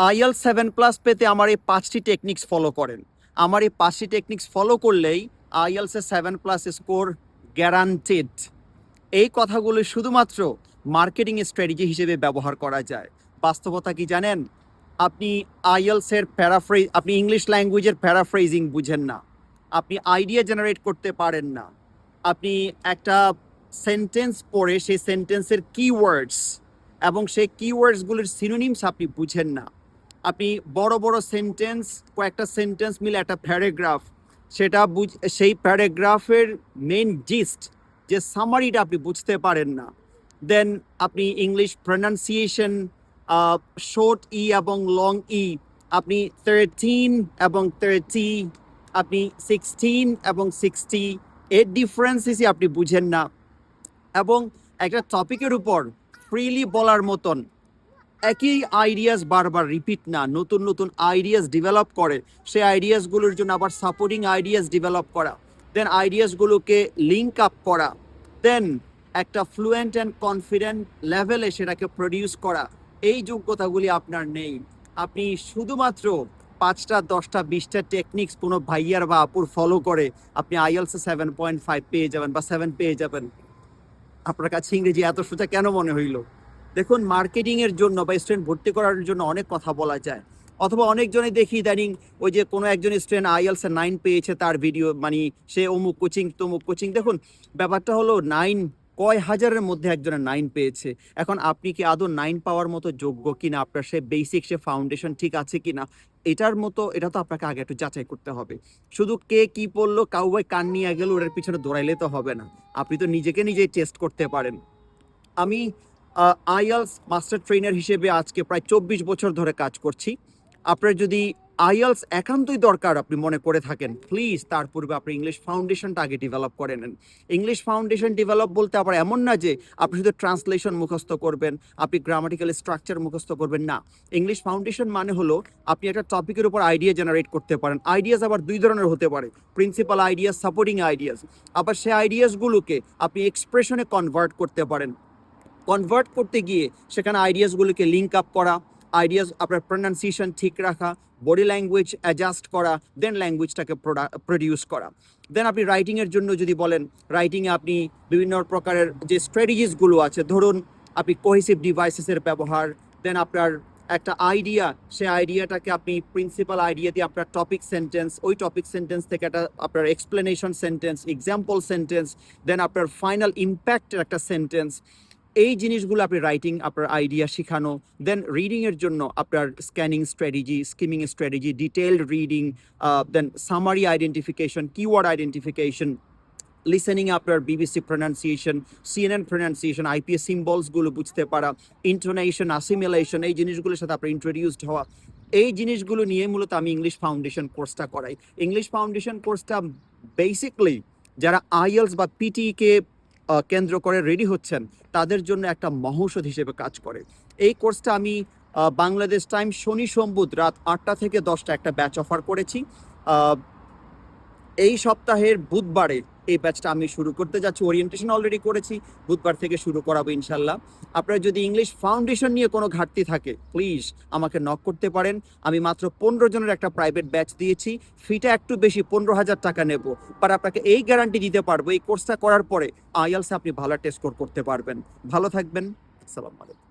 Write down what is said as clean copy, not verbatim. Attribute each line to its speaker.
Speaker 1: IELTS 7+ পেতে আমার এই 5টি টেকনিক্স ফলো করেন। আমার এই 5টি টেকনিক্স ফলো করলেই আইএলসের 7+ স্কোর গ্যারান্টেড। এই কথাগুলো শুধুমাত্র মার্কেটিং স্ট্র্যাটেজি হিসেবে ব্যবহার করা যায়। বাস্তবতা কি জানেন? আপনি আইএলসের আপনি ইংলিশ ল্যাঙ্গুয়েজের প্যারাফ্রেজিং বুঝেন না, আপনি আইডিয়া জেনারেট করতে পারেন না, আপনি একটা সেন্টেন্স পড়ে সেই সেন্টেন্সের কিওয়ার্ডস এবং সেই কিওয়ার্ডসগুলোর সিনোনিমস আপনি বুঝেন না, আপনি বড় বড় সেন্টেন্স, কয়েকটা সেন্টেন্স মিলে একটা প্যারাগ্রাফ, সেই প্যারাগ্রাফের মেইন জিস্ট যে সামারিটা আপনি বুঝতে পারেন না। দেন আপনি ইংলিশ প্রনাউন্সিয়েশন, শর্ট ই এবং লং ই, আপনি 13 এবং 30, আপনি 16 এবং 60, এর ডিফারেন্সেসই আপনি বুঝেন না। এবং একটা টপিকের উপর ফ্রিলি বলার মতন একই আইডিয়াস বারবার রিপিট না, নতুন নতুন আইডিয়াস ডেভেলপ করে, সেই আইডিয়াসগুলোর জন্য আবার সাপোর্টিং আইডিয়াস ডেভেলপ করা, দেন আইডিয়াসগুলোকে লিঙ্ক আপ করা, দেন একটা ফ্লুয়েন্ট অ্যান্ড কনফিডেন্ট লেভেলে সেটাকে প্রডিউস করা, এই যোগ্যতাগুলি আপনার নেই। আপনি শুধুমাত্র 5টা 10টা 20টা টেকনিক্স কোনো ভাইয়ার বা আপুর ফলো করে আপনি আইএলসে 7.5 পেয়ে যাবেন বা 7 পেয়ে যাবেন। আপনার কাছে ইংরেজি এত সোজা কেন মনে হইল? দেখুন, মার্কেটিংয়ের জন্য বা স্টুডেন্ট ভর্তি করার জন্য অনেক কথা বলা যায়, অথবা অনেকজনে দেখি ইদানিং ওই যে কোনো একজন স্টুডেন্ট আইএলস 9 পেয়েছে, তার ভিডিও মানে সে অমুক কোচিং তমুক কোচিং। দেখুন, ব্যাপারটা হলো 9 কয় হাজারের মধ্যে একজনের 9 পেয়েছে। এখন আপনি কি আদৌ 9 পাওয়ার মতো যোগ্য কিনা, আপনার সে বেসিক সে ফাউন্ডেশন ঠিক আছে কিনা, এটা তো আপনাকে আগে একটু যাচাই করতে হবে। শুধু কে কি পড়লো, কাউবাই কান নিয়ে গেল ওটার পিছনে দৌড়াইলে তো হবে না, আপনি তো নিজেকে নিজেই টেস্ট করতে পারেন। আমি আইএলস মাস্টার ট্রেনার হিসেবে আজকে প্রায় 24 বছর ধরে কাজ করছি। আপনার যদি আইএলস একান্তই দরকার আপনি মনে করে থাকেন, প্লিজ তার পূর্বে আপনি ইংলিশ ফাউন্ডেশনটা আগে ডেভেলপ করে নেন। ইংলিশ ফাউন্ডেশন ডেভেলপ বলতে আবার এমন না যে আপনি শুধু ট্রান্সলেশন মুখস্থ করবেন, আপনি গ্রামাটিক্যাল স্ট্রাকচার মুখস্থ করবেন না। ইংলিশ ফাউন্ডেশন মানে হলো আপনি একটা টপিকের উপর আইডিয়া জেনারেট করতে পারেন। আইডিয়াস আবার 2 ধরনের হতে পারে, প্রিন্সিপাল আইডিয়াস, সাপোর্টিং আইডিয়াস। আবার সেই আইডিয়াসগুলোকে আপনি এক্সপ্রেশনে কনভার্ট করতে পারেন। কনভার্ট করতে গিয়ে সেখানে আইডিয়াসগুলোকে লিঙ্ক আপ করা, আইডিয়াস আপনার প্রনাউন্সিয়েশন ঠিক রাখা, বডি ল্যাঙ্গুয়েজ অ্যাডজাস্ট করা, দেন ল্যাঙ্গুয়েজটাকে প্রডিউস করা। দেন আপনি রাইটিংয়ের জন্য যদি বলেন, রাইটিংয়ে আপনি বিভিন্ন প্রকারের যে স্ট্র্যাটেজিসগুলো আছে, ধরুন আপনি কোহেসিভ ডিভাইসেসের ব্যবহার, দেন আপনার একটা আইডিয়া, সেই আইডিয়াটাকে আপনি প্রিন্সিপাল আইডিয়া দিয়ে আপনার টপিক সেন্টেন্স, ওই টপিক সেন্টেন্স থেকে একটা আপনার এক্সপ্লেনেশন সেন্টেন্স, এক্সাম্পল সেন্টেন্স, দেন আপনার ফাইনাল ইম্প্যাক্টের একটা সেন্টেন্স, এই জিনিসগুলো আপনি রাইটিং আপনার আইডিয়া শেখানো। দেন রিডিংয়ের জন্য আপনার scanning strategy, skimming strategy, detailed reading, then summary identification, keyword identification, listening আপনার BBC pronunciation, CNN pronunciation, IPS সিম্বলসগুলো বুঝতে পারা, ইন্টোনেশন, আসিমিলেশন, এই জিনিসগুলোর সাথে আপনার ইন্ট্রোডিউসড হওয়া। এই জিনিসগুলো নিয়ে মূলত আমি ইংলিশ ফাউন্ডেশন কোর্সটা করাই। ইংলিশ ফাউন্ডেশন কোর্সটা বেসিকলি যারা আইএলস বা পিটিকে কেন্দ্র করে রেডি হচ্ছেন তাদের জন্য একটা মহৌষধ হিসেবে কাজ করে। এই কোর্সটা আমি বাংলাদেশ টাইম শনি সোম বুধ রাত 8টা থেকে 10টা একটা ব্যাচ অফার করেছি। এই সপ্তাহের বুধবারে এই ব্যাচটা আমি শুরু করতে যাচ্ছি। ওরিয়েন্টেশন অলরেডি করেছি, বুধবার থেকে শুরু করাবো ইনশাল্লাহ। আপনার যদি ইংলিশ ফাউন্ডেশন নিয়ে কোনো ঘাটতি থাকে প্লিজ আমাকে নক করতে পারেন। আমি মাত্র 15 জনের একটা প্রাইভেট ব্যাচ দিয়েছি, ফিটা একটু বেশি, 15,000 টাকা নেব। বাট আপনাকে এই গ্যারান্টি দিতে পারবো এই কোর্সটা করার পরে আইএলস আপনি ভালো টেস্ট স্কোর করতে পারবেন। ভালো থাকবেন, আসসালামু আলাইকুম।